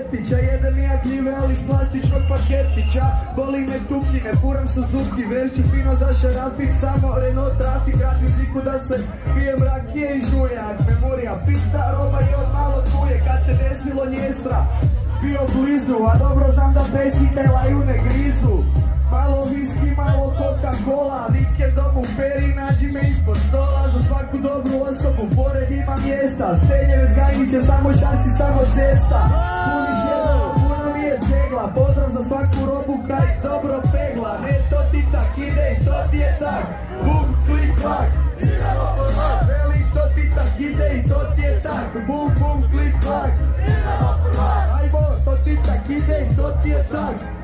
marketića. Jedem ja gljive, ali iz plastičnog paketića. Boli me tuki, ne furam Suzuki. Vešću fino za šarafik, samo Renault trafik. Radim ziku da se pijem rakije i žujak. Memorija pita, roba je od malo tuje. Kad se desilo njestra, bio blizu. A dobro znam da pesike laju ne grizu. Malo viski, malo Coca-Cola. Vikendom u feri, nađi me ispod stola. Za svaku dobru osobu, pored ima mjesta. Stenjeve zgajnice, samo šarci, samo cesta. Puniš jedno, puno mi je cegla. Pozdrav za svaku robu kaj dobro pegla. Ne to ti tak ide i to ti je tak. Bum, klik, klak. Veli to ti tak ide i to ti je tak. Bum, bum, klik, klak. Ajmo, to ti tak ide i to ti je tak.